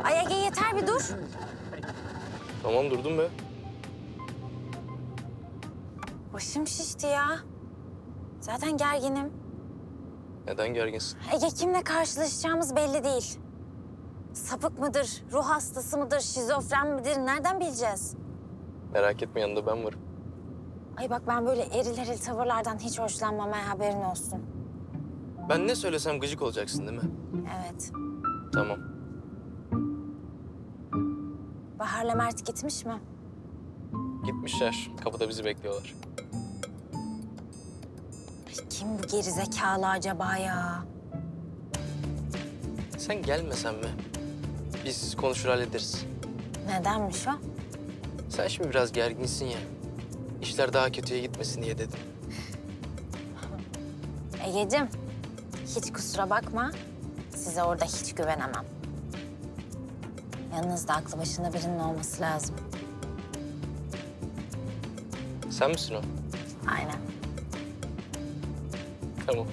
Ay Ege yeter bir dur. Tamam durdum be. Başım şişti ya. Zaten gerginim. Neden gerginsin? Ege kimle karşılaşacağımız belli değil. Sapık mıdır, ruh hastası mıdır, şizofren midir? Nereden bileceğiz? Merak etme, yanında ben varım. Ay bak ben böyle eril eril tavırlardan hiç hoşlanmam, haberin olsun. Ben ne söylesem gıcık olacaksın değil mi? Evet. Tamam. Bahar'la Mert gitmiş mi? Gitmişler. Kapıda bizi bekliyorlar. Ay, kim bu gerizekalı acaba ya? Sen gelmesen mi? Biz konuşur hallederiz. Nedenmiş o? Sen şimdi biraz gerginsin ya. İşler daha kötüye gitmesin diye dedim. Egeciğim, hiç kusura bakma. Size orada hiç güvenemem. Yanınızda aklı başında birinin olması lazım. Sen misin o? Aynen. Tamam.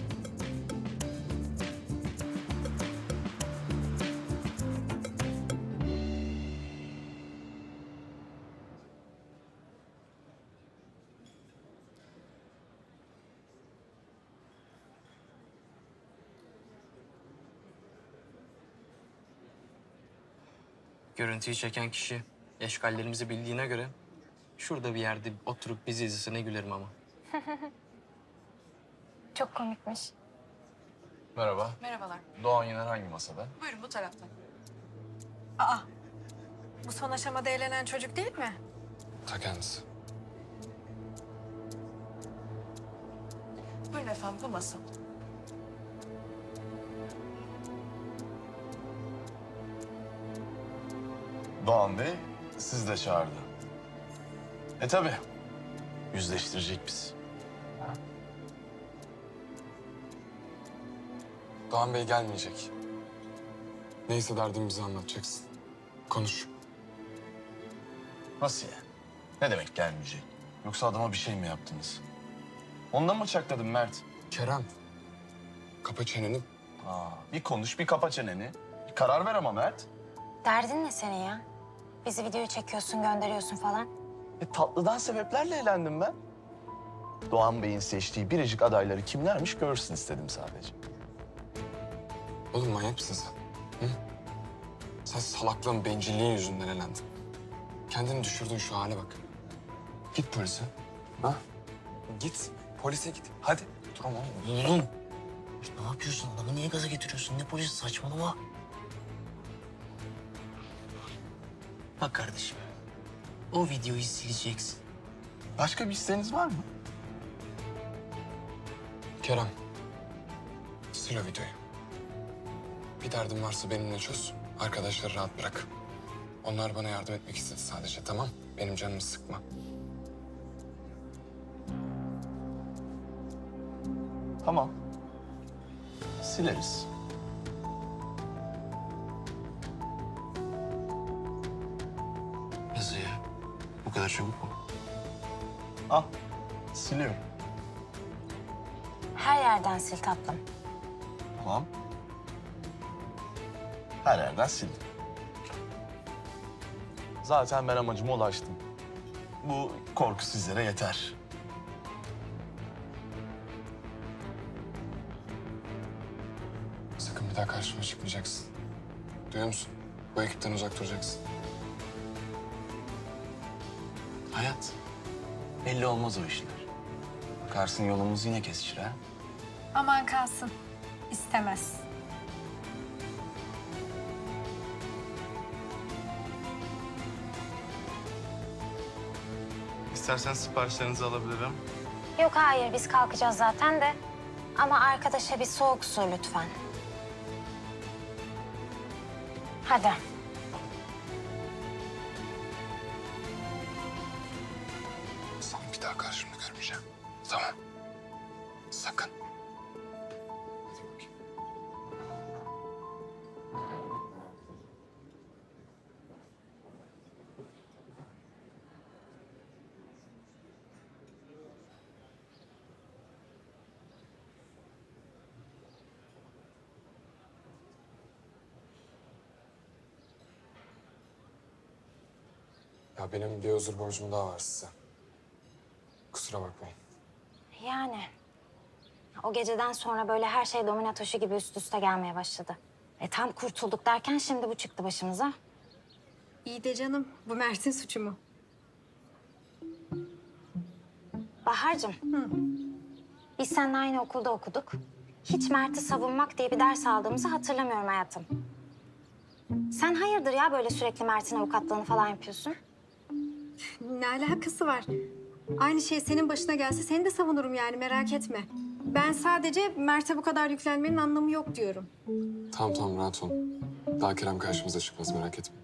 Görüntüyü çeken kişi eşkallerimizi bildiğine göre şurada bir yerde oturup bizi izlese ne gülerim ama. Çok komikmiş. Merhaba. Merhabalar. Doğan Yener hangi masada? Buyurun bu taraftan. Bu son aşamada eğlenen çocuk değil mi? Ta kendisi. Buyurun efendim bu masa. Doğan Bey siz de çağırdı. Tabii. Yüzleştirecek bizi. Doğan Bey gelmeyecek. Neyse derdimizi anlatacaksın. Konuş. Nasıl yani? Ne demek gelmeyecek? Yoksa adama bir şey mi yaptınız? Ondan mı çakladın Mert? Kerem, kapa çeneni. Bir konuş, bir kapa çeneni. Bir karar ver ama Mert. Derdin ne senin ya? Bizi videoyu çekiyorsun, gönderiyorsun falan. Tatlıdan sebeplerle eğlendim ben. Doğan Bey'in seçtiği biricik adayları kimlermiş görsün istedim sadece. Oğlum manyak mısın sen? Hı? Sen salaklığın, bencilliğin yüzünden elendin. Kendini düşürdün, şu hale bak. Git polise. Ha? Git. Polise git. Hadi. Dur ama. Oğlum, ne yapıyorsun? Adamı niye gaza getiriyorsun? Ne polisi, saçmalama. Bak kardeşim, o videoyu sileceksin. Başka bir isteğiniz var mı? Kerem, sil o videoyu. Bir derdin varsa benimle çöz. Arkadaşları rahat bırak. Onlar bana yardım etmek istedi sadece, tamam? Benim canımı sıkma. Tamam. Sileriz. Nasıl ya? Bu kadar çabuk mu? Al. Siliyorum. Her yerden sil tatlım. Tamam. Her yerden sildim. Zaten ben amacıma ulaştım. Bu korku sizlere yeter. Sakın bir daha karşıma çıkmayacaksın. Duyuyor musun? Bu ekipten uzak duracaksın. Hayat. Belli olmaz o işler. Bakarsın yolumuz yine kesişir ha. Aman kalsın. İstemez. İstersen siparişlerinizi alabilirim. Yok hayır, biz kalkacağız zaten de. Ama arkadaşa bir soğuk su lütfen. Hadi. Sana bir daha karşımda görmeyeceğim. Tamam. Sakın. Hadi bakayım. Ya benim bir özür borcum daha var size. Kusura bakmayın. Yani o geceden sonra böyle her şey domino taşı gibi üst üste gelmeye başladı. Tam kurtulduk derken şimdi bu çıktı başımıza. İyi de canım, bu Mert'in suçu mu? Bahar'cığım. Biz seninle aynı okulda okuduk. Hiç Mert'i savunmak diye bir ders aldığımızı hatırlamıyorum hayatım. Sen hayırdır ya böyle sürekli Mert'in avukatlığını falan yapıyorsun? Ne alakası var? Aynı şey senin başına gelse seni de savunurum yani, merak etme. Ben sadece Mert'e bu kadar yüklenmenin anlamı yok diyorum. Tamam rahat olun. Daha Kerem karşımıza çıkmaz merak etme.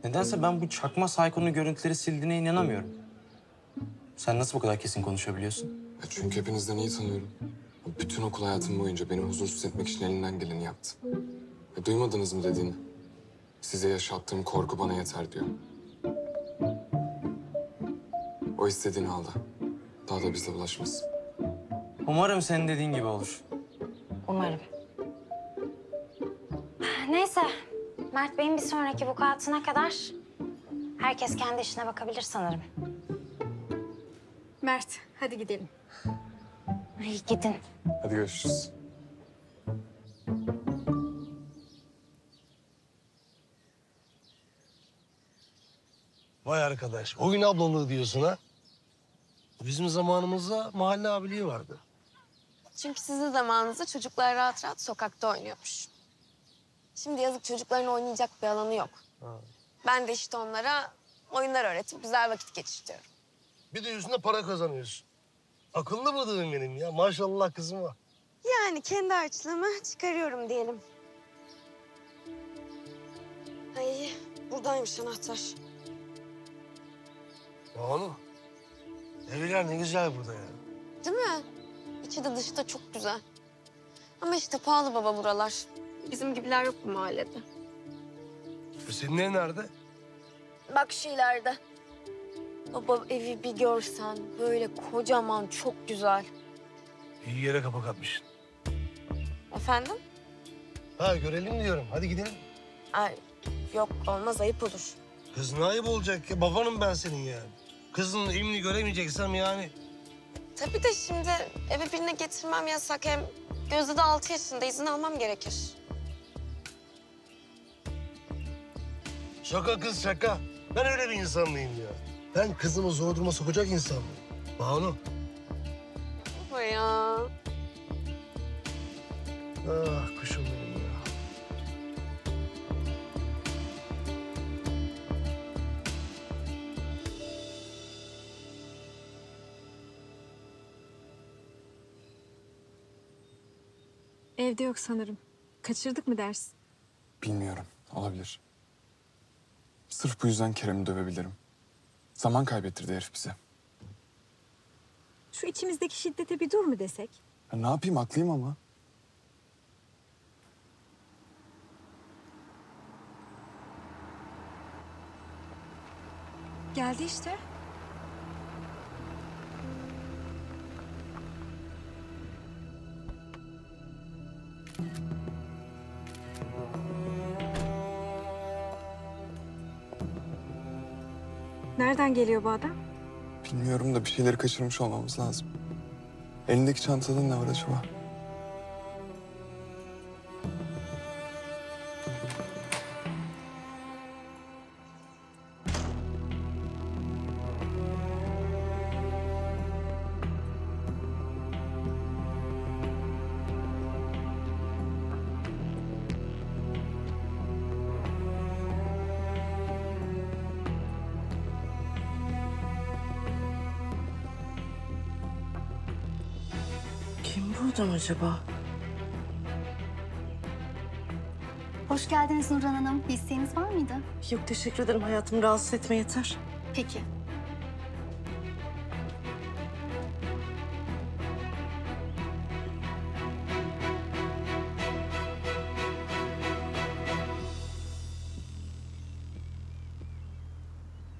Nedense ben bu çakma Sayko'nun görüntüleri sildiğine inanamıyorum. Sen nasıl bu kadar kesin konuşabiliyorsun? Çünkü hepinizden iyi tanıyorum. Bütün okul hayatım boyunca beni huzursuz etmek için elinden geleni yaptı. Duymadınız mı dediğini? Size yaşattığım korku bana yeter diyor. O istediğini aldı. Daha da bizle bulaşmaz. Umarım senin dediğin gibi olur. Umarım. Neyse, Mert Bey'in bir sonraki vukuatına kadar herkes kendi işine bakabilir sanırım. Mert, hadi gidelim. Ay gidin. Hadi görüşürüz. Vay arkadaş, oyun ablalığı diyorsun ha? Bizim zamanımızda mahalle abiliği vardı. Çünkü sizin zamanınızda çocuklar rahat rahat sokakta oynuyormuş. Şimdi yazık çocukların oynayacak bir alanı yok. Ben de işte onlara oyunlar öğretip güzel vakit geçiriyorum. Bir de yüzünde para kazanıyorsun. Akıllı mıdığım benim ya? Maşallah kızıma. Yani kendi harçlığımı çıkarıyorum diyelim. Ay buradaymış anahtar. Banu, evler ne güzel burada ya. Değil mi? İçi de dışı da çok güzel. Ama işte pahalı baba buralar. Bizim gibiler yok bu mahallede. Senin ev nerede? Bak şu ileride. Baba evi bir görsen böyle kocaman çok güzel. İyi yere kapak atmışsın. Efendim? Ha görelim diyorum. Hadi gidelim. Ay yok olmaz ayıp olur. Kız ne ayıp olacak ya? Babanım ben senin yani. Kızın evini göremeyeceksem yani. Tabii de şimdi eve birine getirmem yasak. Hem Gözde de 6 yaşında izin almam gerekir. Şaka kız şaka. Ben öyle bir insan mıyım ya? Ben kızımı zor duruma sokacak insan mıyım? Banu. Baba ya. Ah kuşum benim ya. Evde yok sanırım. Kaçırdık mı ders? Bilmiyorum. Olabilir. Sırf bu yüzden Kerem'i dövebilirim. Zaman kaybettirdi herif bize. Şu içimizdeki şiddete bir dur mu desek? Ya ne yapayım haklıyım ama. Geldi işte. Nereden geliyor bu adam? Bilmiyorum da bir şeyleri kaçırmış olmamız lazım. Elindeki çantada ne var acaba? Kim burada acaba? Hoş geldiniz Nurhan Hanım. Bir isteğiniz var mıydı? Yok teşekkür ederim hayatım. Rahatsız etme yeter. Peki.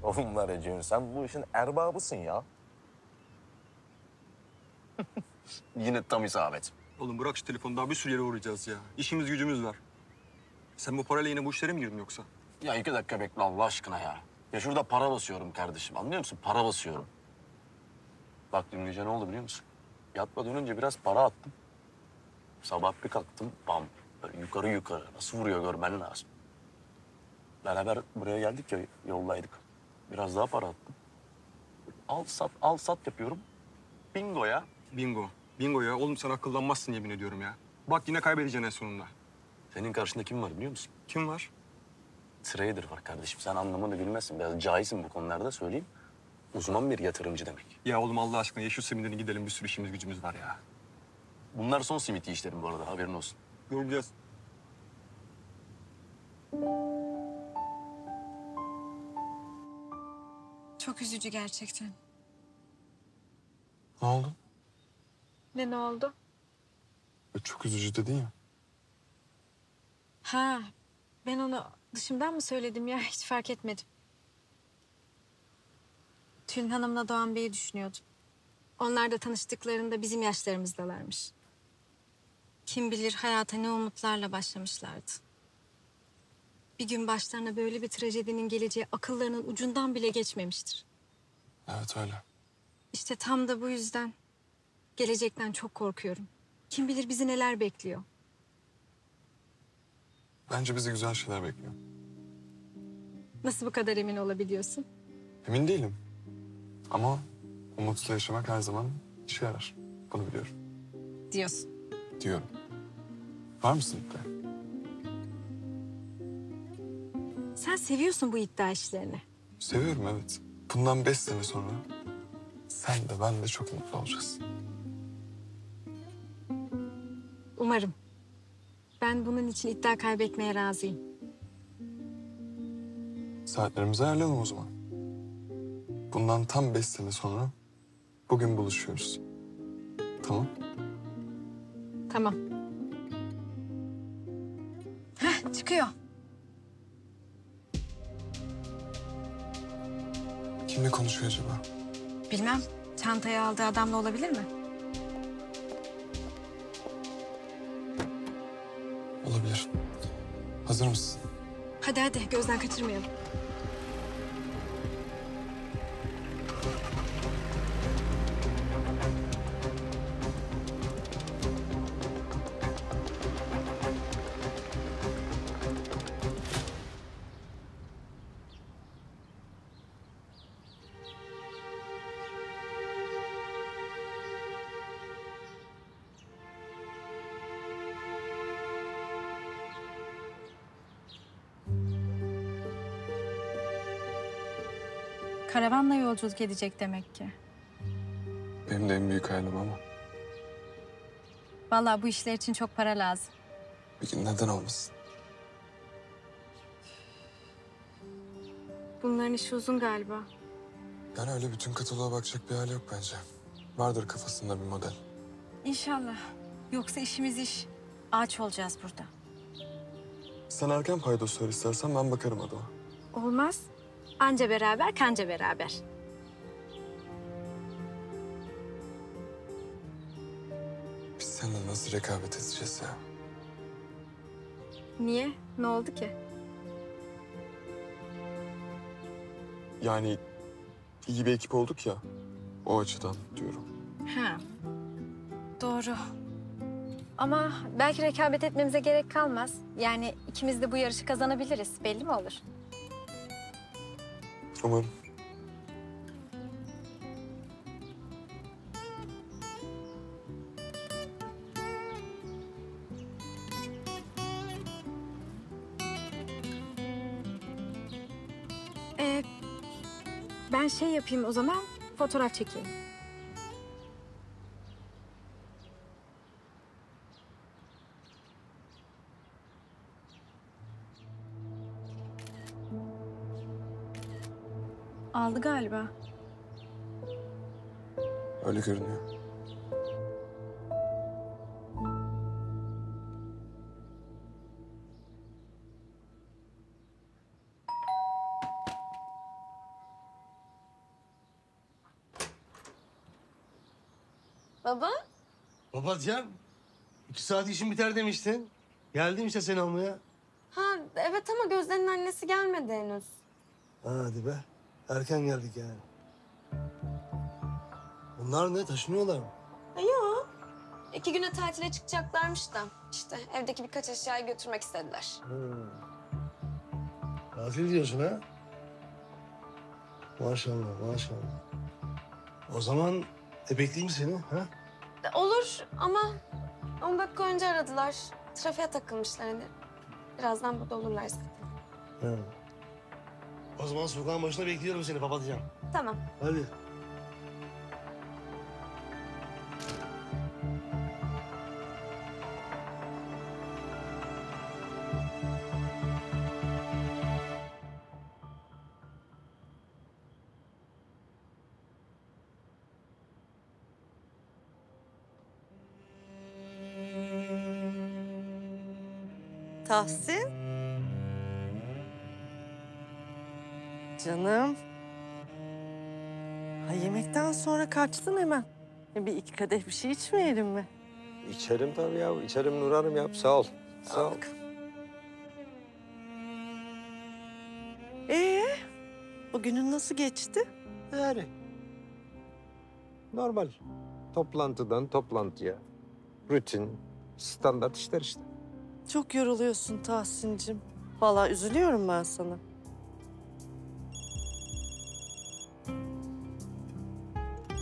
Oğlum Mereciğim sen bu işin erbabısın ya. Yine tam isabet. Oğlum bırak şu telefonu, daha bir sürü yere uğrayacağız ya. İşimiz gücümüz var. Sen bu parayla yine bu işlere mi girdin yoksa? Ya 2 dakika bekle Allah aşkına ya. Ya şurada para basıyorum kardeşim. Anlıyor musun? Para basıyorum. Bak dün gece ne oldu biliyor musun? Yatmadan önce biraz para attım. Sabah bir kalktım, bam. Böyle yukarı yukarı. Nasıl vuruyor görmen lazım. Beraber buraya geldik ya, yoldaydık. Biraz daha para attım. Al sat yapıyorum. Bingo ya. Bingo. Bingo ya. Oğlum sen akıllanmazsın yemin ediyorum ya. Bak yine kaybedeceksin en sonunda. Senin karşında kim var biliyor musun? Kim var? Trader var kardeşim. Sen anlamını bilmezsin. Biraz cahilsin bu konularda söyleyeyim. Uzman bir yatırımcı demek. Ya oğlum Allah aşkına ye şu simidini gidelim. Bir sürü işimiz gücümüz var ya. Bunlar son simit işlerim bu arada. Haberin olsun. Göreceğiz. Çok üzücü gerçekten. Ne oldu? Ne oldu? Çok üzücü dedin ya. Ha, ben onu dışımdan mı söyledim ya? Hiç fark etmedim. Tülin Hanım'la Doğan Bey'i düşünüyordum. Onlar da tanıştıklarında bizim yaşlarımızdalarmış. Kim bilir hayata ne umutlarla başlamışlardı. Bir gün başlarına böyle bir trajedinin geleceği akıllarının ucundan bile geçmemiştir. Evet öyle. İşte tam da bu yüzden gelecekten çok korkuyorum. Kim bilir bizi neler bekliyor. Bence bizi güzel şeyler bekliyor. Nasıl bu kadar emin olabiliyorsun? Emin değilim. Ama umutla yaşamak her zaman işe yarar. Bunu biliyorum. Diyorsun. Diyorum. Var mısın iddia? Sen seviyorsun bu iddia işlerini. Seviyorum evet. Bundan 5 sene sonra sen de ben de çok mutlu olacağız. Umarım. Ben bunun için iddia kaybetmeye razıyım. Saatlerimizi ayarlayalım o zaman. Bundan tam 5 sene sonra bugün buluşuyoruz. Tamam? Tamam. Heh, çıkıyor. Kimle konuşuyor acaba? Bilmem. Çantayı aldığı adamla olabilir mi? Olabilir. Hazır mısın? Hadi gözden kaçırmayalım. Karavanla yolculuk edecek demek ki. Benim de en büyük hayalim ama. Vallahi bu işler için çok para lazım. Peki neden olmasın? Bunların işi uzun galiba. Yani öyle bütün kataloğa bakacak bir hali yok bence. Vardır kafasında bir model. İnşallah. Yoksa işimiz iş. Ağaç olacağız burada. Sen erken paydos ver istersen ben bakarım adama. Olmaz. Anca beraber, kanca beraber. Biz seninle nasıl rekabet edeceğiz ya? Niye? Ne oldu ki? Yani iyi bir ekip olduk ya. O açıdan diyorum. Ha. Doğru. Ama belki rekabet etmemize gerek kalmaz. Yani ikimiz de bu yarışı kazanabiliriz. Belli mi olur? Umarım. Ben şey yapayım o zaman, fotoğraf çekeyim. Aldı galiba. Öyle görünüyor. Baba? Babacığım, 2 saat işin biter demiştin. Geldim işte seni almaya. Ha evet ama Gözde'nin annesi gelmedi henüz. Hadi be. Erken geldik yani. Bunlar ne? Taşınıyorlar mı? Yok. 2 güne tatile çıkacaklarmış da işte evdeki birkaç eşyayı götürmek istediler. Tatil diyorsun ha? Maşallah, maşallah. O zaman bekleyeyim seni, ha? Olur ama 10 dakika önce aradılar. Trafiğe takılmışlar hani. Birazdan burada olurlar zaten. Ha. O zaman sokağın başında bekliyorum seni papatyan. Tamam. Hadi. Tahsin. Canım. Ha, yemekten sonra kaçtın hemen. Bir iki kadeh bir şey içmeyelim mi? İçerim tabii ya. İçerim Nurhan'ım ya. Sağ ol. Sağ ol. Bugünün nasıl geçti? Yani. Normal. Toplantıdan toplantıya. Rutin, standart işler işte. Çok yoruluyorsun Tahsin'cim. Vallahi üzülüyorum ben sana.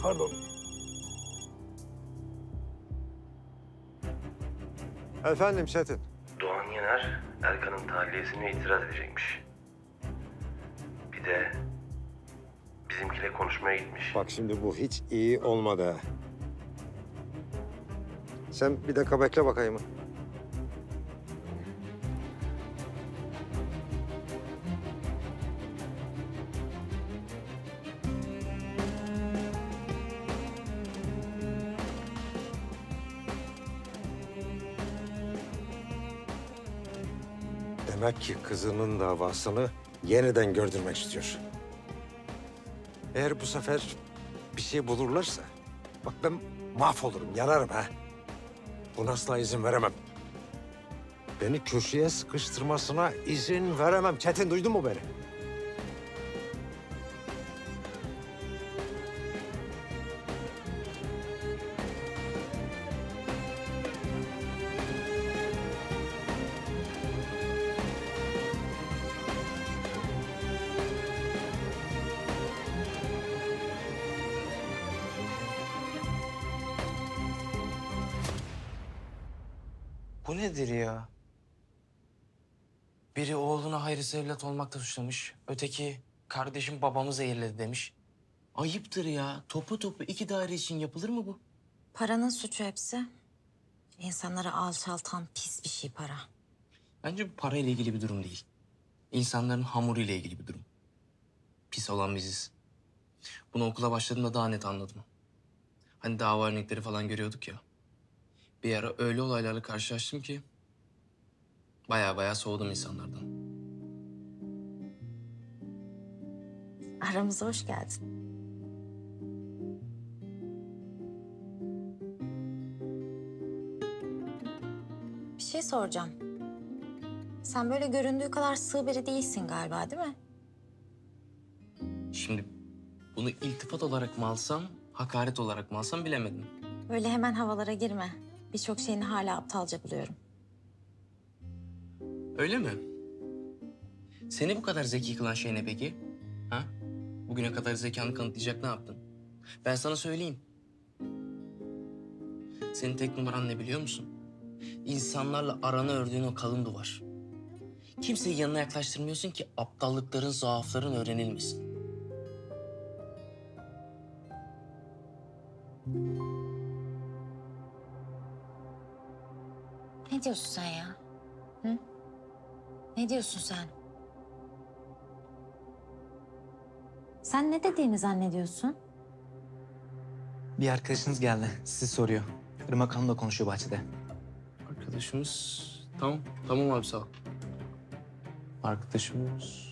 Pardon. Efendim Çetin. Doğan Yener, Erkan'ın tahliyesine itiraz edecekmiş. Bir de bizimkiyle konuşmaya gitmiş. Bak şimdi bu hiç iyi olmadı ha. Sen bir dakika bekle bakayım. Demek ki kızının davasını yeniden gördürmek istiyor. Eğer bu sefer bir şey bulurlarsa... bak ben mahvolurum, yanarım ha. Buna asla izin veremem. Beni köşeye sıkıştırmasına izin veremem. Çetin, duydun mu beni? Bu nedir ya? Biri oğluna hayırsız evlat olmakla suçlamış. Öteki kardeşim babamı zehirledi demiş. Ayıptır ya. Topu topu 2 daire için yapılır mı bu? Paranın suçu hepsi. İnsanları alçaltan pis bir şey para. Bence bu parayla ilgili bir durum değil. İnsanların hamuruyla ilgili bir durum. Pis olan biziz. Bunu okula başladığımda daha net anladım. Hani dava örnekleri falan görüyorduk ya. Bir ara öyle olaylarla karşılaştım ki... baya soğudum insanlardan. Aramıza hoş geldin. Bir şey soracağım. Sen böyle göründüğü kadar sığ biri değilsin galiba, değil mi? Şimdi bunu iltifat olarak mı alsam, hakaret olarak mı alsam bilemedim. Öyle hemen havalara girme. Birçok şeyini hala aptalca buluyorum. Öyle mi? Seni bu kadar zeki kılan şey ne peki? Ha? Bugüne kadar zekanı kanıtlayacak ne yaptın? Ben sana söyleyeyim. Senin tek numaran ne biliyor musun? İnsanlarla aranı ördüğün o kalın duvar. Kimseyi yanına yaklaştırmıyorsun ki aptallıkların, zaafların öğrenilmesin. Ne diyorsun sen ya? Hı? Ne diyorsun sen? Sen ne dediğini zannediyorsun? Bir arkadaşınız geldi. Sizi soruyor. Irmak Hanım'la konuşuyor bahçede. Arkadaşımız... Tamam abi sağ ol. Arkadaşımız...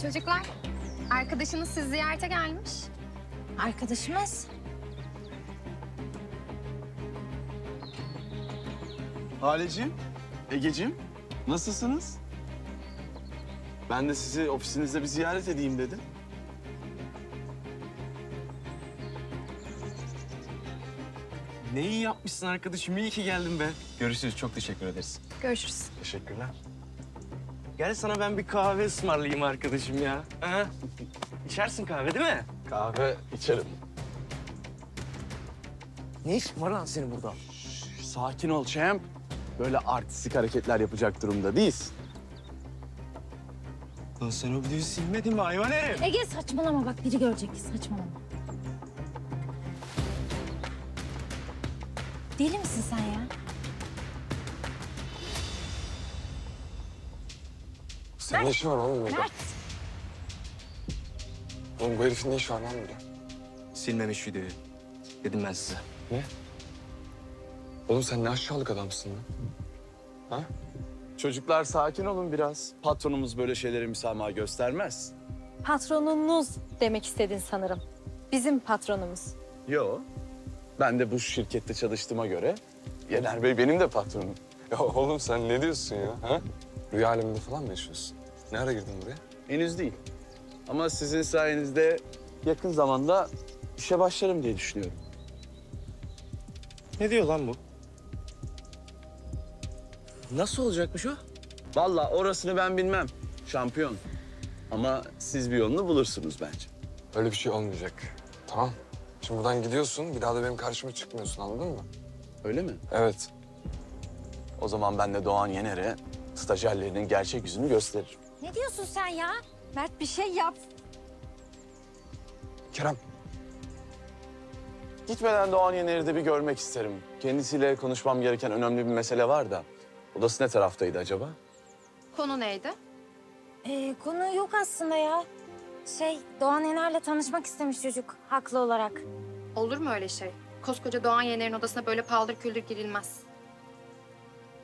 Çocuklar, arkadaşınız sizi ziyarete gelmiş. Arkadaşımız. Haleciğim, Egeciğim, nasılsınız? Ben de sizi ofisinizde bir ziyaret edeyim dedim. Ne iyi yapmışsın arkadaşım. İyi ki geldin be. Görüşürüz. Çok teşekkür ederiz. Görüşürüz. Teşekkürler. Gel sana ben bir kahve ısmarlayayım arkadaşım ya. Ha? İçersin kahve değil mi? Kahve içerim. Ne işin var lan senin burada? Sakin ol champ. Böyle artistik hareketler yapacak durumda değiliz. Lan sen o videoyu silmedin mi hayvan herif? Ege saçmalama bak biri görecek saçmalama. Deli misin sen ya? Senin ne işin var oğlum burada? Mert. Oğlum bu herifin ne işi var lan burada? Silmemiş videoyu. Dedim ben size. Ne? Oğlum sen ne aşağılık adamsın lan? Ha? Çocuklar sakin olun biraz. Patronumuz böyle şeylere müsamaha göstermez. Patronunuz demek istedin sanırım. Bizim patronumuz. Yo. Ben de bu şirkette çalıştığıma göre Yener Bey benim de patronum. Ya oğlum sen ne diyorsun ya? Ha? Rüya aleminde falan mı yaşıyorsun? Ne ara girdin buraya? Henüz değil. Ama sizin sayenizde yakın zamanda işe başlarım diye düşünüyorum. Ne diyor lan bu? Nasıl olacakmış o? Vallahi orasını ben bilmem. Şampiyon. Ama siz bir yolunu bulursunuz bence. Öyle bir şey olmayacak. Tamam. Şimdi buradan gidiyorsun, bir daha da benim karşıma çıkmıyorsun, anladın mı? Öyle mi? Evet. O zaman ben de Doğan Yener'e stajyerlerinin gerçek yüzünü gösteririm. Ne diyorsun sen ya? Mert bir şey yap. Kerem. Gitmeden Doğan Yener'i de bir görmek isterim. Kendisiyle konuşmam gereken önemli bir mesele var da. Odası ne taraftaydı acaba? Konu neydi? Konu yok aslında ya. Doğan Yener'le tanışmak istemiş çocuk haklı olarak. Olur mu öyle şey? Koskoca Doğan Yener'in odasına böyle paldır küldür girilmez.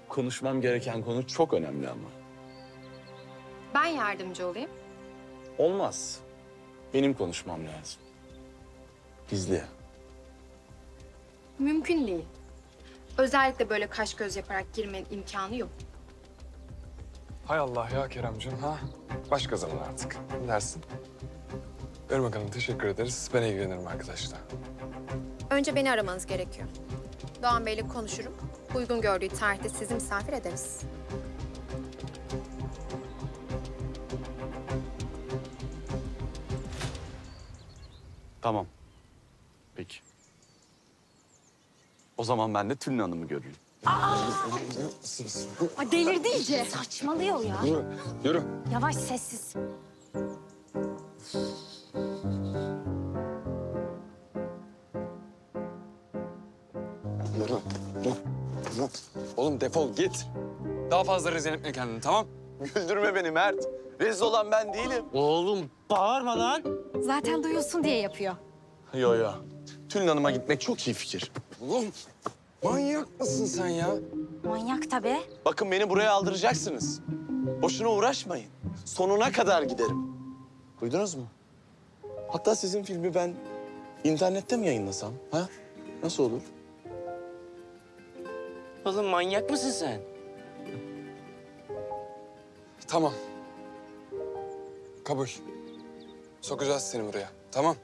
Konuşmam gereken konu çok önemli ama. Ben yardımcı olayım. Olmaz. Benim konuşmam lazım. Gizli. Mümkün değil. Özellikle böyle kaş göz yaparak girmenin imkanı yok. Hay Allah ya Keremciğim ha. Başka zaman artık. Ne dersin? Irmak Hanım teşekkür ederiz. Ben ilgilenirim arkadaşlar. Önce beni aramanız gerekiyor. Doğan Bey'le konuşurum. Uygun gördüğü tarihte sizi misafir ederiz. Tamam. Peki. O zaman ben de Tülin Hanım'ı göreyim. Ay delirdi iyice. Saçmalıyor ya. Yürü, yürü. Yavaş sessiz. Yürü. Yürü. Oğlum defol git. Daha fazla rezil etme kendini, tamam? Güldürme beni Mert. Rezil olan ben değilim. Oğlum bağırma lan. Zaten duyulsun diye yapıyor. Yo. Tülin Hanım'a gitmek çok iyi fikir. Oğlum manyak mısın sen ya? Manyak tabii. Bakın beni buraya aldıracaksınız. Boşuna uğraşmayın. Sonuna kadar giderim. Duydunuz mu? Hatta sizin filmi ben internette mi yayınlasam? Ha? Nasıl olur? Oğlum manyak mısın sen? Tamam. Kabul. Sokacağız seni buraya, tamam?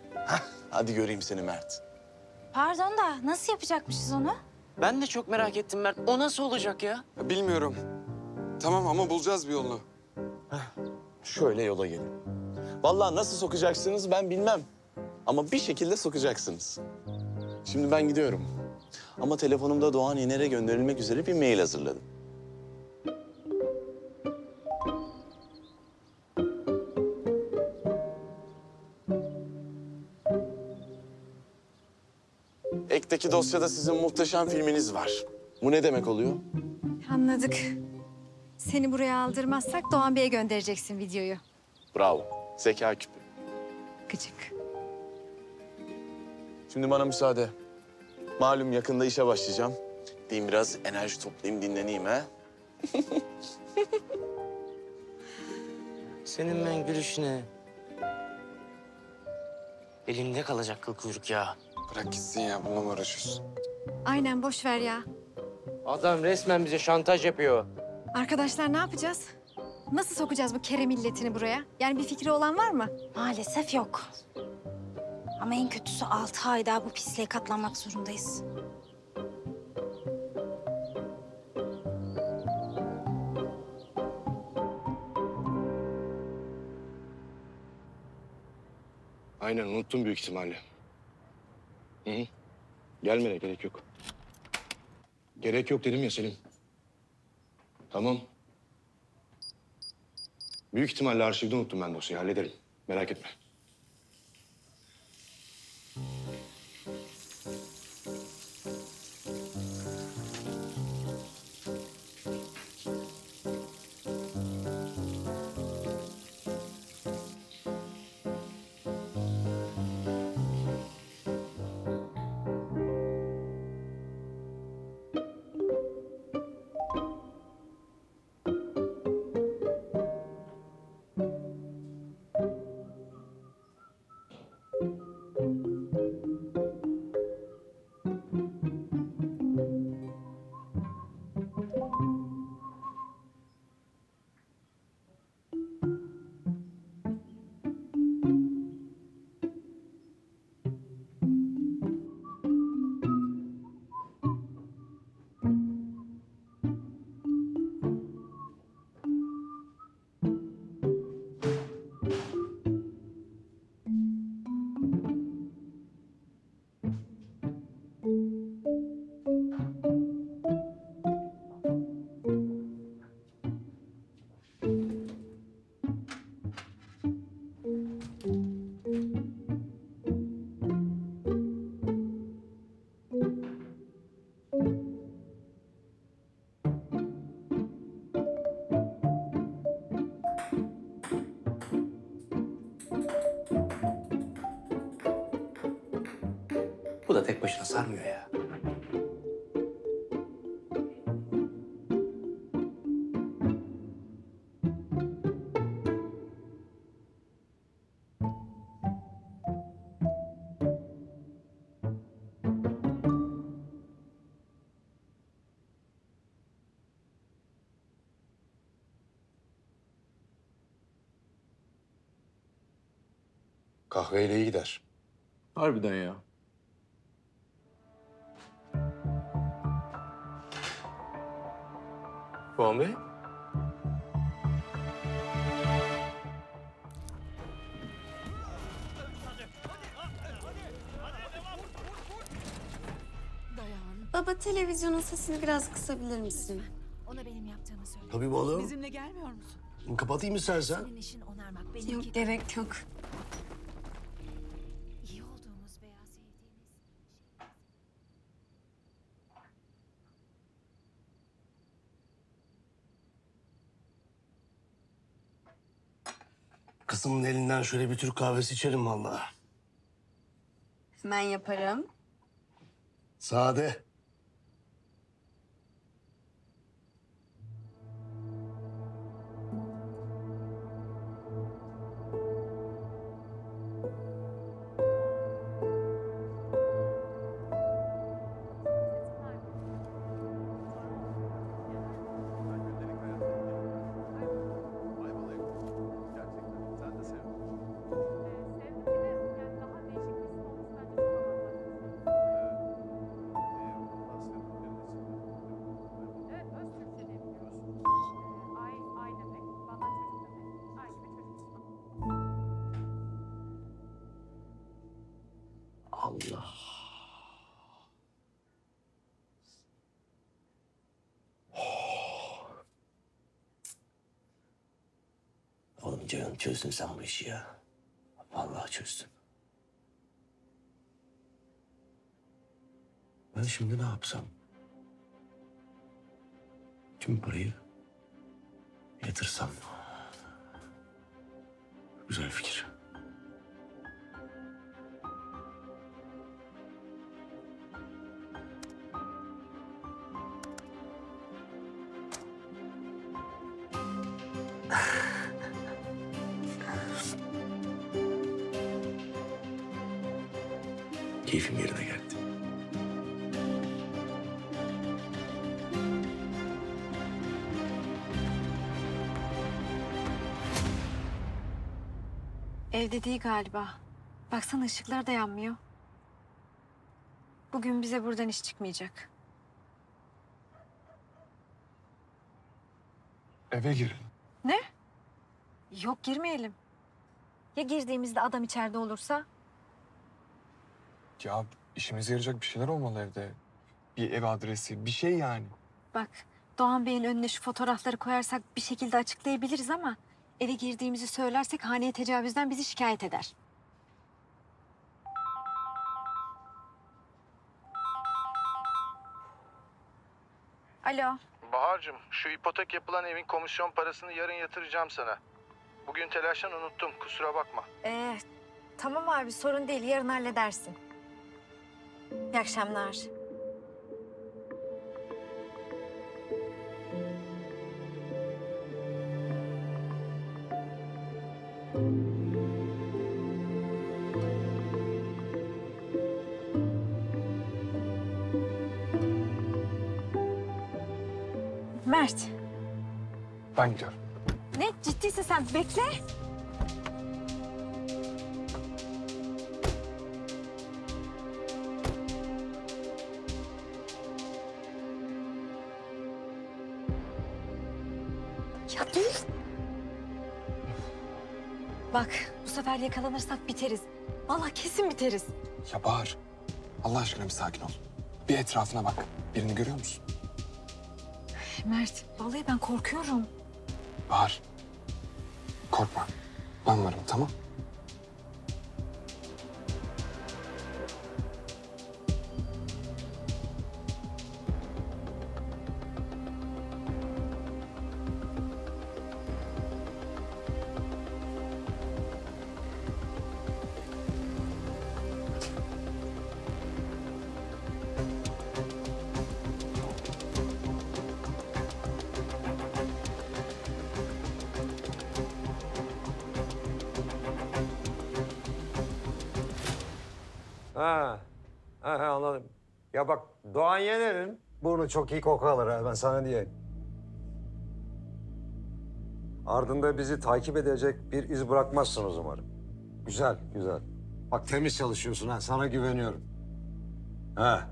Hadi göreyim seni Mert. Pardon da nasıl yapacakmışız onu? Ben de çok merak ettim Mert. O nasıl olacak ya? Ya bilmiyorum. Tamam ama bulacağız bir yolunu. Şöyle yola gelin. Vallahi nasıl sokacaksınız ben bilmem. Ama bir şekilde sokacaksınız. Şimdi ben gidiyorum. Ama telefonumda Doğan Yener'e gönderilmek üzere bir mail hazırladım. Ek'teki dosyada sizin muhteşem filminiz var. Bu ne demek oluyor? Anladık. Seni buraya aldırmazsak Doğan Bey'e göndereceksin videoyu. Bravo. Zeka küpü. Gıcık. Şimdi bana müsaade. Malum yakında işe başlayacağım. Diyeyim biraz enerji toplayayım, dinleneyim ha. Senin ben gülüşüne. Elimde kalacak kıl kuyruk ya. Bırak gitsin ya. Bununla mı uğraşıyorsun? Aynen boş ver ya. Adam resmen bize şantaj yapıyor. Arkadaşlar ne yapacağız? Nasıl sokacağız bu kere milletini buraya? Yani bir fikri olan var mı? Maalesef yok. Ama en kötüsü 6 ay daha bu pisliğe katlanmak zorundayız. Aynen unuttum büyük ihtimalle. Hı hı. Gelmene gerek yok. Gerek yok dedim ya Selim. Tamam. Büyük ihtimalle arşivde unuttum ben dosyayı. Hallederim. Merak etme. Bu da tek başına sarmıyor ya. Kahveyle iyi gider. Harbiden ya. Doğan Bey? Baba televizyonun sesini biraz kısabilir misin? Ona benim yaptığımı söyle. Tabii oğlum. Bizimle gelmiyor musun? Kapatayım istersen. Senin işin onarmak, benimki Yok gerek yok. iyi olduğumuz veya sevdiğimiz. Kızımın elinden şöyle bir Türk kahvesi içerim vallahi. Hemen yaparım. Sade. Allah. Oğlum canım çözdün sen bu işi ya. Vallahi çözdün. Ben şimdi ne yapsam? Tüm parayı yatırsam. Güzel fikir. keyfim yerine geldi. Evde değil galiba. Baksana ışıklar da yanmıyor. Bugün bize buradan iş çıkmayacak. Eve girelim. Ne? Yok girmeyelim. Ya girdiğimizde adam içeride olursa? Ya işimize yarayacak bir şeyler olmalı evde. Bir ev adresi, bir şey yani. Bak Doğan Bey'in önüne şu fotoğrafları koyarsak bir şekilde açıklayabiliriz ama... eve girdiğimizi söylersek haneye tecavüzden bizi şikayet eder. Alo. Bahar'cığım şu ipotek yapılan evin komisyon parasını yarın yatıracağım sana. Bugün telaştan unuttum, kusura bakma. Tamam abi sorun değil yarın halledersin. İyi akşamlar. Mert. Ben gidiyorum. Ne? Ciddiyse sen bekle. Ya dur. Bak bu sefer yakalanırsak biteriz. Vallahi kesin biteriz. Ya Bahar, Allah aşkına bir sakin ol. Bir etrafına bak. Birini görüyor musun? Mert, vallahi ben korkuyorum. Bahar, korkma. Ben varım, tamam? Anladım. Ya bak Doğan Yener'in burnu çok iyi koku alır ha, ben sana diyeyim. Ardında bizi takip edecek bir iz bırakmazsınız umarım. Güzel, güzel. Bak temiz çalışıyorsun ha, sana güveniyorum. Ha.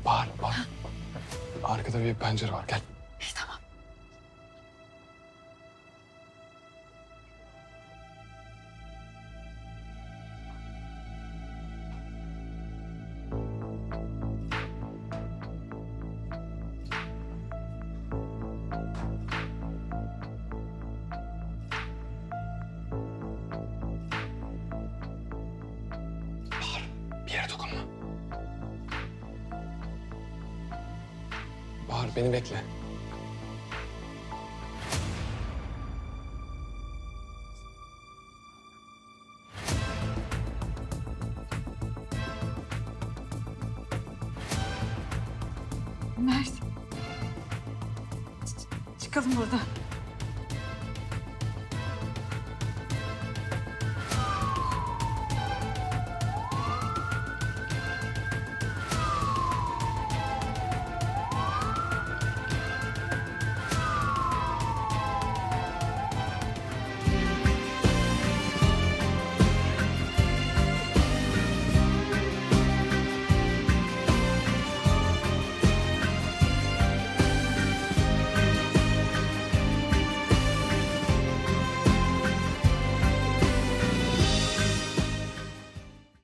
Bahar, bak. Arkada bir pencere var, gel. Tamam. Bahar, bir yere dokunma. Bahar, beni bekle. Mert. Çıkalım buradan.